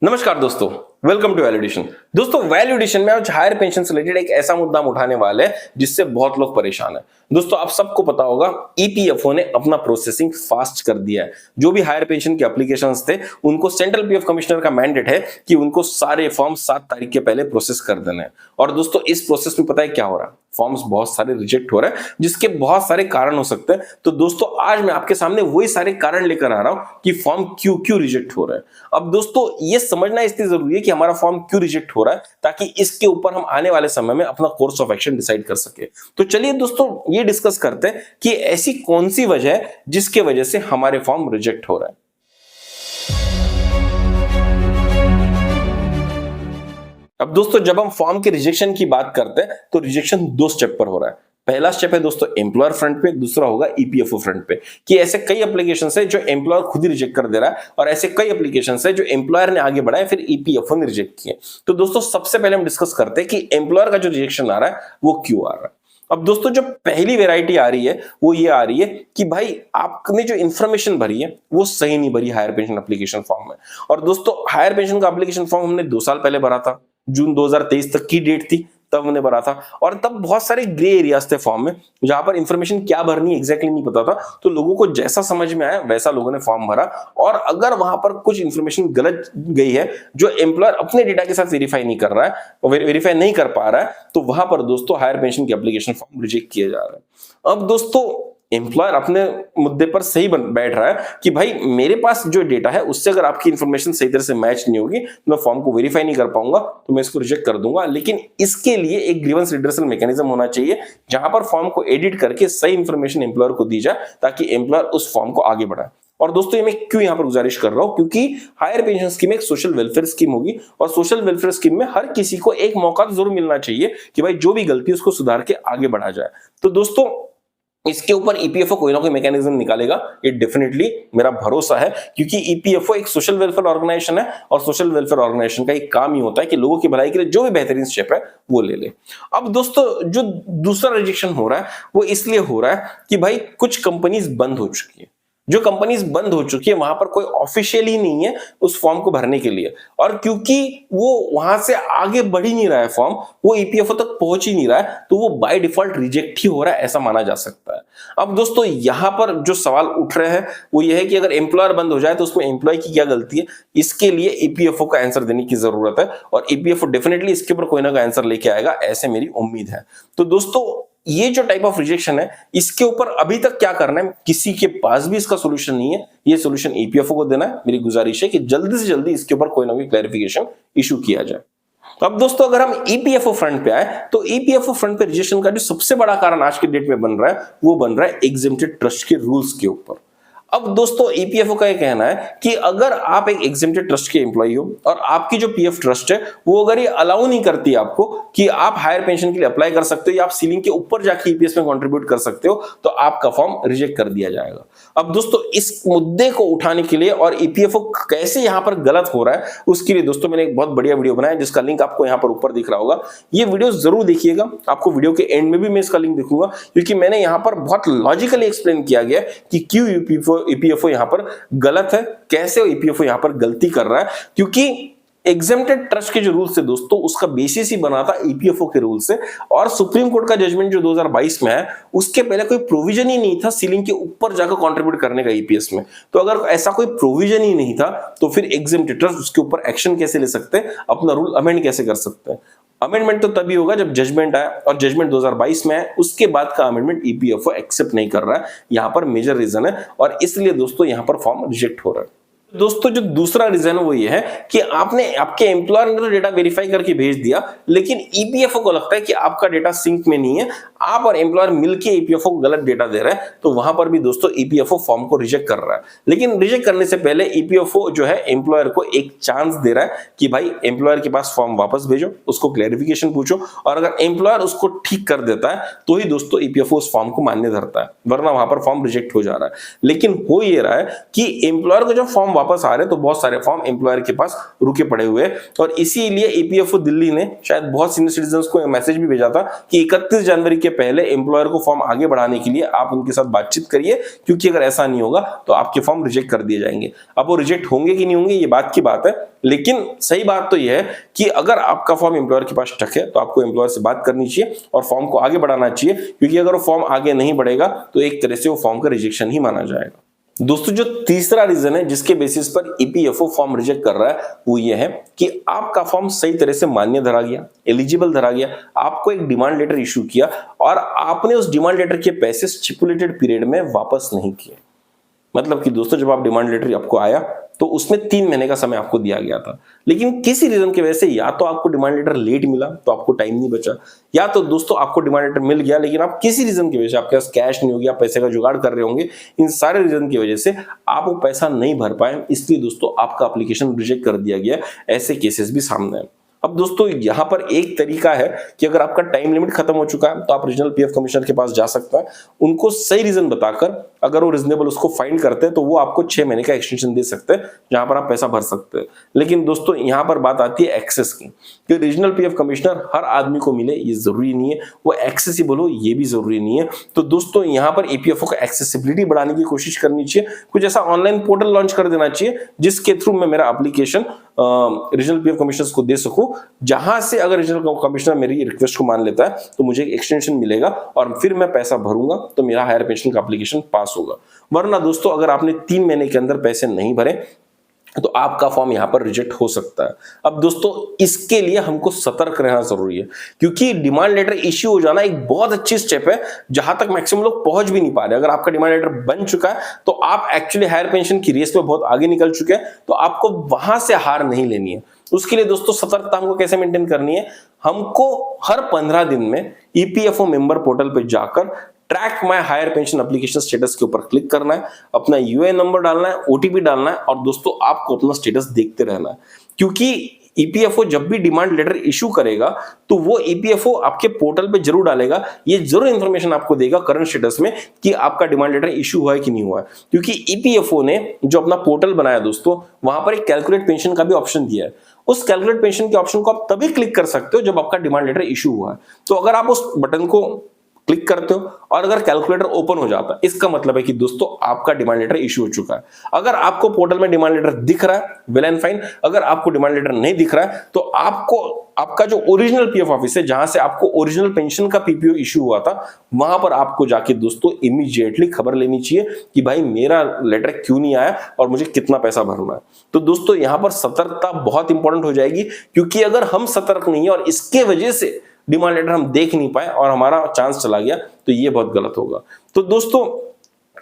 नमस्कार दोस्तों, welcome to value addition. दोस्तों वैल्यूडेशन में आज हायर पेंशन से रिलेटेड एक ऐसा मुद्दा हम उठाने वाले हैं जिससे बहुत लोग परेशान हैं। दोस्तों आप सबको पता होगा ईपीएफओ ने अपना प्रोसेसिंग फास्ट कर दिया है। जो भी हायर पेंशन के एप्लीकेशंस थे उनको सेंट्रल पीएफ कमिश्नर का मैंडेट है कि उनको सारे फॉर्म 7 तारीख के पहले प्रोसेस कर देने हैं। और दोस्तों इस प्रोसेस में पता है क्या हो रहा है, फॉर्म्स बहुत सारे रिजेक्ट हो रहे हैं जिसके बहुत सारे कारण हो सकते हैं। तो दोस्तों आज मैं आपके सामने वही सारे कारण लेकर आ रहा हूं कि फॉर्म क्यों क्यों रिजेक्ट हो रहे हैं। अब दोस्तों ये समझना इसलिए जरूरी है कि हमारा फॉर्म क्यों रिजेक्ट हो रहा है ताकि इसके ऊपर हम आने वाले समय में अपना कोर्स ऑफ एक्शन डिसाइड कर सके। तो चलिए दोस्तों ये डिस्कस करते हैं कि ऐसी कौन सी वजह है जिसके वजह से हमारे फॉर्म रिजेक्ट हो रहा है। अब दोस्तों जब हम फॉर्म के रिजेक्शन की बात करते हैं तो रिजेक्शन 2 स्टेप पर हो रहा है। पहला स्टेप है दोस्तों एम्प्लॉयर फ्रंट पे, दूसरा होगा ईपीएफओ फ्रंट पे। कि ऐसे कई एप्लीकेशंस है जो एम्प्लॉयर खुद ही रिजेक्ट कर दे रहा है और ऐसे कई एप्लीकेशंस है जो एम्प्लॉयर ने आगे बढ़ाए फिर ईपीएफओ ने रिजेक्ट किए। तो दोस्तों सबसे पहले हम डिस्कस करते हैं कि एम्प्लॉयर का जो रिजेक्शन आ रहा है वो क्यों आ रहा है। अब दोस्तों जो पहली वेराइटी आ रही है वो ये आ रही है कि भाई आपने जो इन्फॉर्मेशन भरी है वो सही नहीं भरी हायर पेंशन एप्लीकेशन फॉर्म में। और दोस्तों हायर पेंशन का एप्लीकेशन फॉर्म हमने 2 साल पहले भरा था, जून 2023 तक की डेट थी तब हमने भरा था। और तब बहुत सारे ग्रे एरियाज थे फॉर्म में जहां पर इंफॉर्मेशन क्या भरनी एग्जैक्टली नहीं पता था। तो लोगों को जैसा समझ में आया वैसा लोगों ने फॉर्म भरा। और अगर वहां पर कुछ इंफॉर्मेशन गलत गई है जो एम्प्लॉयर अपने डेटा के साथ वेरीफाई नहीं कर रहा है, वेरीफाई नहीं कर पा रहा है, तो वहां पर दोस्तों हायर पेंशन के एप्लीकेशन फॉर्म रिजेक्ट किए जा रहे हैं। अब दोस्तों एम्प्लॉयर अपने मुद्दे पर सही बैठ रहा है कि भाई मेरे पास जो डेटा है उससे अगर आपकी इंफॉर्मेशन सही तरह से मैच नहीं होगी तो मैं फॉर्म को वेरीफाई नहीं कर पाऊंगा, तो मैं इसको रिजेक्ट कर दूंगा। लेकिन इसके लिए एक ग्रीवेंस रिड्रेसल मैकेनिज्म होना चाहिए जहां पर फॉर्म को एडिट करके सही इंफॉर्मेशन एम्प्लॉयर को दी जाए ताकि एम्प्लॉयर उस फॉर्म को आगे बढ़ाए। और दोस्तों ये मैं क्यों यहां पर गुजारिश कर रहा हूं, क्योंकि हायर पेंशन स्कीम एक सोशल वेलफेयर स्कीम होगी और सोशल वेलफेयर स्कीम में हर किसी को एक मौका तो जरूर मिलना चाहिए कि भाई जो भी गलती है उसको सुधार के आगे बढ़ा जाए। तो दोस्तों इसके ऊपर ईपीएफओ कोई ना कोई मैकेनिज्म निकालेगा, ये डेफिनेटली मेरा भरोसा है, क्योंकि ईपीएफओ एक सोशल वेलफेयर ऑर्गेनाइजेशन है और सोशल वेलफेयर ऑर्गेनाइजेशन का एक काम ही होता है कि लोगों की भलाई के लिए जो भी बेहतरीन स्टेप है वो ले ले। अब दोस्तों जो दूसरा रिजेक्शन हो रहा है वो इसलिए हो रहा है कि भाई कुछ कंपनीज बंद हो चुकी है। जो कंपनीज बंद हो चुकी है वहां पर कोई ऑफिशियल ही नहीं है उस फॉर्म को भरने के लिए, और क्योंकि वो वहां से आगे बढ़ ही नहीं रहा है फॉर्म, वो ईपीएफओ तक पहुंच ही नहीं रहा है, तो वो बाय डिफॉल्ट रिजेक्ट ही हो रहा है ऐसा माना जा सकता है। अब दोस्तों यहां पर जो सवाल उठ रहे हैं वो ये है कि अगर एम्प्लॉयर बंद हो जाए तो उसमें एम्प्लॉय की क्या गलती है, इसके लिए ईपीएफओ का आंसर देने की जरूरत है और ईपीएफओ डेफिनेटली इसके ऊपर कोई ना कोई आंसर लेके आएगा, ऐसे मेरी उम्मीद है। तो दोस्तों ये जो टाइप ऑफ रिजेक्शन है इसके ऊपर अभी तक क्या करना है, किसी के पास भी इसका सॉल्यूशन नहीं है। ये सॉल्यूशन ईपीएफओ को देना है। मेरी गुजारिश है कि जल्दी से जल्दी इसके ऊपर कोई ना कोई क्लैरिफिकेशन इशू किया जाए। अब दोस्तों अगर हम ईपीएफओ फ्रंट पे आए तो ईपीएफओ फ्रंट पे रिजेक्शन का जो सबसे बड़ा कारण आज के डेट में बन रहा है वो बन रहा है एग्जेम्प्टेड ट्रस्ट के रूल्स के ऊपर। अब दोस्तों ईपीएफओ का यह कहना है कि अगर आप एक एग्जेम्प्टेड ट्रस्ट के एम्प्लॉय हो और आपकी जो पीएफ ट्रस्ट है वो अगर ये अलाउ नहीं करती आपको कि आप हायर पेंशन के लिए अप्लाई कर सकते हो या आप सीलिंग के ऊपर जाके ईपीएस में कंट्रीब्यूट कर सकते हो, तो आपका फॉर्म रिजेक्ट कर दिया जाएगा। अब दोस्तों इस मुद्दे को उठाने के लिए और ईपीएफओ कैसे यहां पर गलत हो रहा है उसके लिए दोस्तों मैंने एक बहुत बढ़िया वीडियो बनाया जिसका लिंक आपको यहां पर ऊपर दिख रहा होगा। ये वीडियो जरूर देखिएगा, आपको वीडियो के एंड में भी मैं इसका लिंक दिखूंगा, क्योंकि मैंने यहां पर बहुत लॉजिकली एक्सप्लेन किया गया कि क्यों ईपीएफओ यहां पर गलत है, कैसे ईपीएफओ यहां पर गलती कर रहा है। क्योंकि एग्जेम्प्टेड ट्रस्ट के जो रूल्स है दोस्तों उसका बेसिस ही बना था ईपीएफओ के रूल से, और सुप्रीम कोर्ट का जजमेंट जो 2022 में है उसके पहले कोई प्रोविजन ही नहीं था सीलिंग के ऊपर जाकर कंट्रीब्यूट करने का ईपीएस में। तो अगर ऐसा कोई प्रोविजन ही नहीं था तो फिर एग्जेम्प्टेड ट्रस्ट उसके ऊपर एक्शन कैसे ले सकते हैं, अपना रूल अमेंड कैसे कर सकते हैं। अमेंडमेंट तो तभी होगा जब जजमेंट आया, और जजमेंट 2022 में है, उसके बाद का अमेंडमेंट ईपीएफओ एक्सेप्ट नहीं कर रहा है। यहां पर मेजर रीजन है और इसलिए दोस्तों यहां पर फॉर्म रिजेक्ट हो रहा है। दोस्तों जो दूसरा रीजन है वो ये है कि आपने आपके एम्प्लॉयर ने तो डेटा वेरीफाई करके भेज दिया, लेकिन ईपीएफओ को लगता है कि आपका डेटा सिंक में नहीं है, आप और एम्प्लॉयर मिलके ईपीएफओ को गलत डेटा दे रहे हैं, तो वहां पर भी दोस्तों ईपीएफओ फॉर्म को रिजेक्ट कर रहा है। लेकिन रिजेक्ट करने से पहले ईपीएफओ जो है एम्प्लॉयर को एक चांस दे रहा है कि भाई एम्प्लॉयर के पास फॉर्म वापस भेजो, उसको क्लैरिफिकेशन पूछो, और अगर एम्प्लॉयर उसको ठीक कर देता है तो ही दोस्तों ईपीएफओ उस फॉर्म को मान्य धरता है, वरना वहां पर फॉर्म रिजेक्ट हो जा रहा है। लेकिन हो ये रहा है कि एम्प्लॉयर को जब फॉर्म वापस आ रहे, तो बहुत सारे फॉर्म एम्प्लॉयर के पास रुके पड़े हुए हैं। और इसीलिए ईपीएफओ दिल्ली ने शायद बहुत सीनियर सिटीजन्स को मैसेज भी भेजा था कि 31 जनवरी के पहले एम्प्लॉयर को फॉर्म आगे बढ़ाने के लिए आप उनके साथ बातचीत करिए, क्योंकि अगर ऐसा नहीं होगा तो आपके फॉर्म रिजेक्ट कर दिए जाएंगे। अब वो रिजेक्ट होंगे कि नहीं होंगे ये बात की बात है, लेकिन सही बात तो यह है कि अगर आपका फॉर्म एम्प्लॉयर के पास स्टक है तो आपको एम्प्लॉयर से बात करनी चाहिए और फॉर्म को आगे बढ़ाना चाहिए, क्योंकि अगर वो फॉर्म आगे नहीं बढ़ेगा तो एक तरह से वो फॉर्म का रिजेक्शन ही माना जाएगा। दोस्तों, जो तीसरा रीजन है जिसके बेसिस पर ईपीएफओ फॉर्म रिजेक्ट कर रहा है वो ये है कि आपका फॉर्म सही तरह से मान्य धरा गया, एलिजिबल धरा गया, आपको एक डिमांड लेटर इशू किया और आपने उस डिमांड लेटर के पैसे स्टिपुलेटेड पीरियड में वापस नहीं किए। मतलब कि दोस्तों, जब आप डिमांड लेटर आपको आया तो उसमें 3 महीने का समय आपको दिया गया था, लेकिन किसी रीजन की वजह से या तो आपको डिमांड लेटर लेट मिला तो आपको टाइम नहीं बचा, या तो दोस्तों आपको डिमांड लेटर मिल गया लेकिन आप किसी रीजन की वजह से आपके पास कैश नहीं हो गया, पैसे का जुगाड़ कर रहे होंगे, इन सारे रीजन की वजह से आप वो पैसा नहीं भर पाए, इसलिए दोस्तों आपका एप्लीकेशन रिजेक्ट कर दिया गया। ऐसे केसेस भी सामने हैं। अब दोस्तों, यहां पर एक तरीका है कि अगर आपका टाइम लिमिट खत्म हो चुका है तो आप रीजनल पीएफ कमिश्नर के पास जा सकते हैं, उनको सही रीजन बताकर अगर वो रीजनेबल उसको फाइंड करते हैं तो वो आपको 6 महीने का एक्सटेंशन दे सकते हैं जहां पर आप पैसा भर सकते हैं। लेकिन दोस्तों, यहां पर बात आती है एक्सेस की, कि रीजनल पीएफ कमिश्नर हर आदमी को मिले ये जरूरी नहीं है, वो एक्सेसिबल हो ये भी जरूरी नहीं है। तो दोस्तों, यहां पर ईपीएफओ का एक्सेसिबिलिटी बढ़ाने की कोशिश करनी चाहिए, कुछ ऐसा ऑनलाइन पोर्टल लॉन्च कर देना चाहिए जिसके थ्रू मैं मेरा एप्लीकेशन रीजनल पीएफ कमिश्नर को दे सकूं, जहां से अगर रीजनल कमिश्नर मेरी रिक्वेस्ट को मान लेता है तो मुझे एक्सटेंशन मिलेगा और फिर मैं पैसा भरूंगा तो मेरा हायर पेंशन का एप्लीकेशन पास होगा। वरना दोस्तों, अगर आपने 3 महीने के अंदर पैसे नहीं भरे तो आपका फॉर्म यहां पर रिजेक्ट हो सकता है। अब दोस्तों, इसके लिए हमको सतर्क रहना जरूरी है, क्योंकि डिमांड लेटर इश्यू हो जाना एक बहुत अच्छी स्टेप है जहां तक मैक्सिमम लोग पहुंच भी नहीं पा रहे। अगर आपका डिमांड लेटर बन चुका है तो आप एक्चुअली हायर पेंशन की रेस में बहुत आगे निकल चुके हैं, तो आपको वहां से हार नहीं लेनी है। उसके लिए दोस्तों सतर्कता हमको कैसे मेंटेन करनी है, हमको हर 15 दिन में ईपीएफओ मेंबर पोर्टल पे जाकर track my higher pension application status के ऊपर क्लिक करना है, अपना यूएएन नंबर डालना है, ओटीपी डालना है और दोस्तों आपको अपना स्टेटस देखते रहना है। क्योंकि ईपीएफओ जब भी डिमांड लेटर इशू करेगा तो वो ईपीएफओ आपके पोर्टल पे जरूर डालेगा, ये जरूर इंफॉर्मेशन आपको देगा करंट स्टेटस में कि आपका डिमांड लेटर इशू हुआ है कि नहीं हुआ है। क्योंकि ईपीएफओ ने जो अपना पोर्टल बनाया दोस्तों, वहां पर एक कैलकुलेट पेंशन का भी ऑप्शन दिया है। उस कैलकुलेट पेंशन के ऑप्शन को आप तभी क्लिक कर सकते हो जब आपका डिमांड लेटर इशू हुआ है। तो अगर आप उस बटन को क्लिक करते हो और अगर कैलकुलेटर ओपन हो जाता है, इसका मतलब है कि दोस्तों आपका डिमांड लेटर इशू हो चुका है। अगर आपको पोर्टल में डिमांड लेटर दिख रहा है, वेल एंड फाइन। अगर आपको डिमांड लेटर नहीं दिख रहा है तो आपको आपका जो ओरिजिनल पीएफ ऑफिस है, जहां से आपको ओरिजिनल पेंशन का पीपीओ इशू हुआ था, वहां पर आपको जाके दोस्तों इमीडिएटली खबर लेनी चाहिए कि भाई मेरा लेटर क्यों नहीं आया और मुझे कितना पैसा भरना है। तो दोस्तों, यहां पर सतर्कता बहुत इंपॉर्टेंट हो जाएगी, क्योंकि अगर हम सतर्क नहीं है और इसके वजह से डिमांड लेटर हम देख नहीं पाए और हमारा चांस चला गया तो ये बहुत गलत होगा। तो दोस्तों,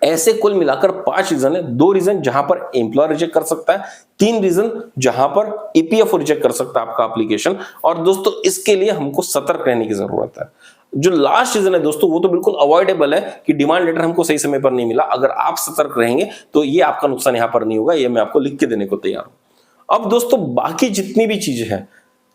ऐसे कुल मिलाकर 5 रीजन है। 2 रीजन जहां पर एम्प्लॉयर रिजेक्ट कर सकता है, 3 रीजन जहां पर ईपीएफओ रिजेक्ट कर सकता है आपका एप्लीकेशन। और दोस्तों, इसके लिए हमको सतर्क रहने की जरूरत है। जो लास्ट रीजन है दोस्तों, वो तो बिल्कुल अवॉइडेबल है कि डिमांड लेटर हमको सही समय पर नहीं मिला। अगर आप सतर्क रहेंगे तो ये आपका नुकसान यहां पर नहीं होगा, ये मैं आपको लिख के देने को तैयार हूं। अब दोस्तों, बाकी जितनी भी चीजें हैं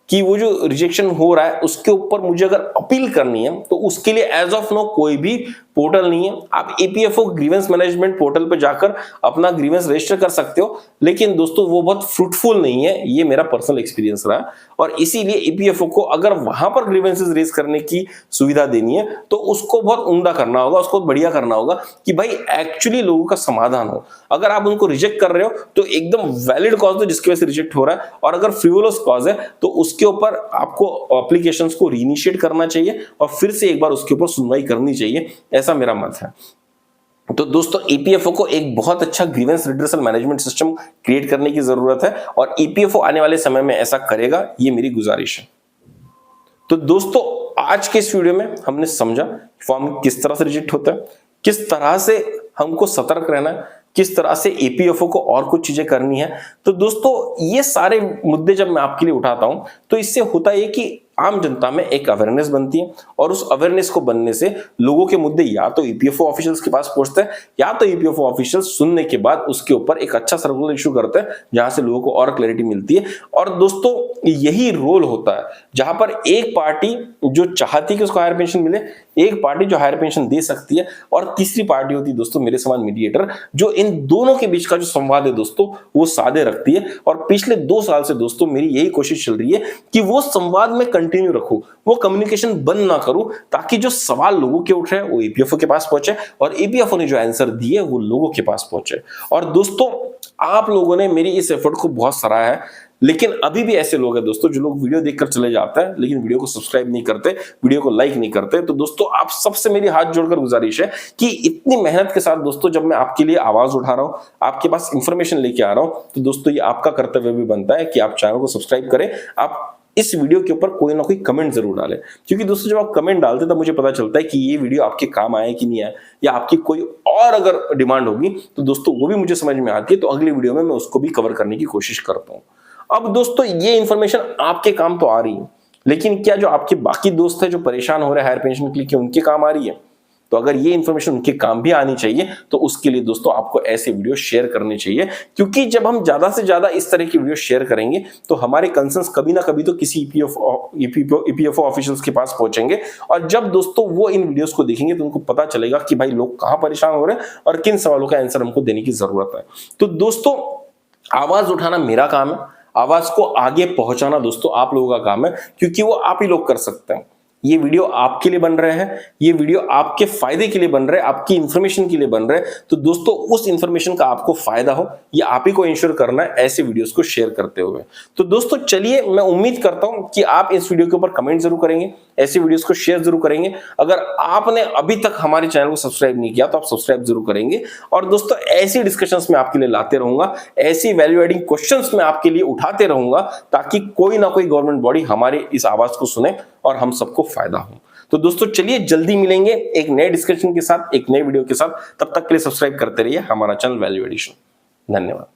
कि वो जो रिजेक्शन हो रहा है उसके ऊपर मुझे अगर अपील करनी है तो उसके लिए एज ऑफ नो कोई भी पोर्टल नहीं है। आप ईपीएफओ ग्रीवेंस मैनेजमेंट पोर्टल पे जाकर अपना ग्रीवेंस रजिस्टर कर सकते हो, लेकिन दोस्तों वो बहुत फ्रूटफुल नहीं है, ये मेरा पर्सनल एक्सपीरियंस रहा। और इसीलिए ईपीएफओ को अगर वहां पर ग्रीवेंसेस रेज करने की सुविधा देनी है तो उसको बहुत उम्दा करना होगा, उसको बढ़िया करना होगा कि भाई एक्चुअली लोगों का समाधान हो। अगर आप उनको रिजेक्ट कर रहे हो तो एकदम वैलिड कॉज दो जिसकी वजह से रिजेक्ट हो रहा है, और अगर फ्रिवोलस कॉज है तो उसके ऊपर आपको एप्लीकेशंस को रीइनिशिएट करना चाहिए और फिर से एक बार उसके ऊपर सुनवाई करनी चाहिए, ऐसा मेरा मत है। तो दोस्तों, ईपीएफओ को एक बहुत अच्छा grievance redressal management system create करने की जरूरत है और ईपीएफओ आने वाले समय में ऐसा करेगा, ये मेरी गुजारिश है। तो दोस्तों, आज के इस वीडियो में हमने समझा फॉर्म किस तरह से रिजेक्ट होता है, किस तरह से हमको सतर्क रहना है, किस तरह से ईपीएफओ को और कुछ चीजें करनी है। तो दोस्तों, ये सारे मुद्दे जब मैं आपके लिए उठाता हूं तो इससे होता है कि आम जनता में एक अवेयरनेस बनती है और उस अवेयरनेस को बनने से लोगों के मुद्दे या तो ईपीएफओ ऑफिशियल्स के पास पहुंचते हैं या तो ईपीएफओ ऑफिशियल्स सुनने के बाद उसके ऊपर एक अच्छा सर्कुलर इशू करते हैं जहां से लोगों को और क्लैरिटी मिलती है। और दोस्तों, यही रोल होता है जहां पर एक पार्टी जो चाहती कि उसको हायर पेंशन मिले, एक पार्टी जो हायर पेंशन दे सकती है और तीसरी पार्टी होती है दोस्तों मेरे समान मीडिएटर, जो इन दोनों के बीच का जो संवाद है दोस्तों वो सादे रखती है। और पिछले 2 साल से दोस्तों मेरी यही कोशिश चल रही है कि वो संवाद में कंटिन्यू रखूं, वो कम्युनिकेशन बंद ना करूं, ताकि जो सवाल लोगों के उठ रहे हैं वो ईपीएफओ के पास पहुंचे और ईपीएफओ ने जो आंसर दिए वो लोगों के पास पहुंचे। और दोस्तों आप लोगों ने मेरी इस एफर्ट को बहुत सराहा है, लेकिन अभी भी ऐसे लोग हैं दोस्तों जो लोग वीडियो देखकर चले जाते हैं लेकिन वीडियो को सब्सक्राइब नहीं करते, वीडियो को लाइक नहीं करते। तो दोस्तों आप सबसे मेरी हाथ जोड़कर गुजारिश है कि इतनी मेहनत के साथ दोस्तों जब मैं आपके लिए आवाज उठा रहा हूं, आपके पास इंफॉर्मेशन लेके आ रहा हूं, तो दोस्तों ये आपका कर्तव्य भी बनता है कि आप चैनल को सब्सक्राइब करें, आप इस वीडियो के ऊपर कोई ना कोई कमेंट जरूर डालें, क्योंकि दोस्तों जब आप कमेंट डालते हैं तब मुझे पता चलता है कि ये वीडियो आपके काम आए कि नहीं आए, या आपकी कोई और अगर डिमांड होगी तो दोस्तों वो भी मुझे समझ में आती है, तो अगली वीडियो में मैं उसको भी कवर करने की कोशिश करता हूं। अब दोस्तों ये इंफॉर्मेशन आपके काम तो आ रही है, लेकिन क्या जो आपके बाकी दोस्त है जो परेशान हो रहे हैं हायर पेंशन के लिए, क्या उनके काम आ रही है? तो अगर ये इंफॉर्मेशन उनके काम भी आनी चाहिए तो उसके लिए दोस्तों आपको ऐसे वीडियो शेयर करने चाहिए, क्योंकि जब हम ज्यादा से ज्यादा इस तरह की वीडियो शेयर करेंगे तो हमारे कंसर्न्स कभी ना कभी तो किसी ईपीएफओ ऑफिशियल्स के पास पहुंचेंगे, और जब दोस्तों वो इन वीडियोस को देखेंगे तो उनको पता चलेगा कि भाई लोग कहां परेशान हो रहे हैं और किन सवालों का आंसर हमको देने की जरूरत है। तो दोस्तों आवाज उठाना मेरा काम है, आवाज को आगे पहुंचाना दोस्तों आप लोगों का काम है, क्योंकि वो आप ही लोग कर सकते हैं। ये वीडियो आपके लिए बन रहे हैं, ये वीडियो आपके फायदे के लिए बन रहे हैं, आपकी इंफॉर्मेशन के लिए बन रहे हैं। तो दोस्तों उस इंफॉर्मेशन का आपको फायदा हो ये आप ही को इंश्योर करना है ऐसे वीडियोस को शेयर करते हुए। तो दोस्तों चलिए मैं उम्मीद करता हूं कि आप इस वीडियो के ऊपर कमेंट जरूर करेंगे, ऐसे वीडियोस को शेयर जरूर करेंगे। अगर आपने अभी तक हमारे चैनल को सब्सक्राइब नहीं किया तो आप सब्सक्राइब जरूर करेंगे। और दोस्तों ऐसी डिस्कशंस में आपके लिए लाते रहूंगा, ऐसी वैल्यू एडिंग क्वेश्चंस में आपके लिए उठाते रहूंगा, ताकि कोई ना कोई गवर्नमेंट बॉडी हमारी इस आवाज को सुने और हम सबको फायदा हो। तो दोस्तों चलिए जल्दी मिलेंगे एक नए डिस्कशन के साथ, एक नए वीडियो के साथ। तब तक के लिए सब्सक्राइब करते रहिए हमारा चैनल वैल्यू एडिशन। धन्यवाद।